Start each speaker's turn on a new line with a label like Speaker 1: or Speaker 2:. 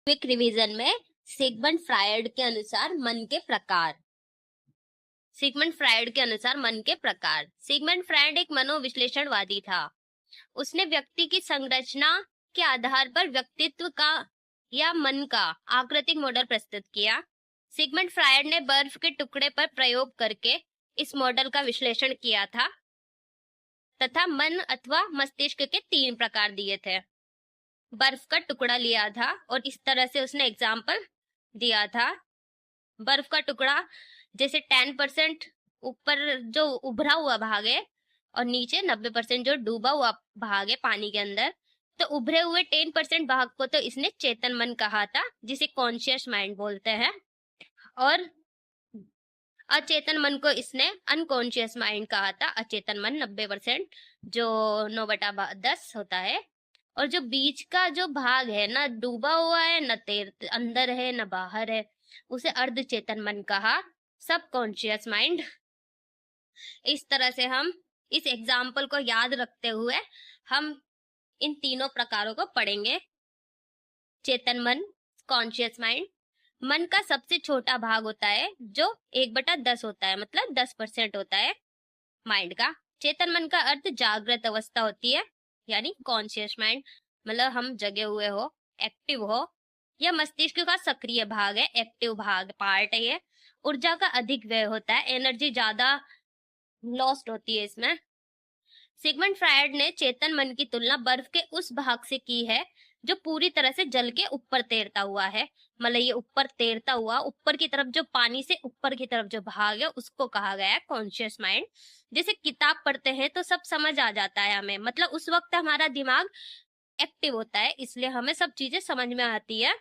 Speaker 1: Quick revision में Sigmund Freud के अनुसार मन के प्रकार। सिगमंड फ्रायड के अनुसार मन के प्रकार। सिगमंड फ्रायड एक मनोविश्लेषणवादी था। उसने व्यक्ति की संरचना के आधार पर व्यक्तित्व का या मन का आकृतिक मॉडल प्रस्तुत किया। सिगमंड फ्रायड ने बर्फ के टुकड़े पर प्रयोग करके इस मॉडल का विश्लेषण किया था तथा मन अथवा मस्तिष्क के 3 प्रकार दिए थे। बर्फ का टुकड़ा लिया था और इस तरह से उसने एग्जाम्पल दिया था। बर्फ का टुकड़ा जैसे 10% ऊपर जो उभरा हुआ भाग है और नीचे 90% जो डूबा हुआ भाग है पानी के अंदर, तो उभरे हुए 10% भाग को तो इसने चेतन मन कहा था, जिसे कॉन्शियस माइंड बोलते हैं, और अचेतन मन को इसने अनकॉन्शियस माइंड कहा था। अचेतन मन 90% जो 9/10 होता है, और जो बीच का जो भाग है ना डूबा हुआ है न अंदर है न बाहर है, उसे अर्धचेतन मन कहा, सब कॉन्शियस माइंड। इस तरह से हम इस एग्जाम्पल को याद रखते हुए हम इन तीनों प्रकारों को पढ़ेंगे। चेतन मन, कॉन्शियस माइंड। मन का सबसे छोटा भाग होता है जो 1/10 होता है, मतलब 10% होता है माइंड का। चेतन मन का अर्थ जागृत अवस्था होती है, यानी कॉन्शियस माइंड, मतलब हम जगे हुए हो, एक्टिव हो। यह मस्तिष्क का सक्रिय भाग है, एक्टिव भाग पार्ट है ये। ऊर्जा का अधिक व्यय होता है, एनर्जी ज्यादा लॉस्ट होती है इसमें। सिगमंड फ्रायड ने चेतन मन की तुलना बर्फ के उस भाग से की है जो पूरी तरह से जल के ऊपर तैरता हुआ है। मतलब ये ऊपर तैरता हुआ, ऊपर की तरफ जो पानी से ऊपर की तरफ जो भाग है उसको कहा गया है कॉन्शियस माइंड। जैसे किताब पढ़ते हैं तो सब समझ आ जाता है हमें, मतलब उस वक्त हमारा दिमाग एक्टिव होता है, इसलिए हमें सब चीजें समझ में आती है।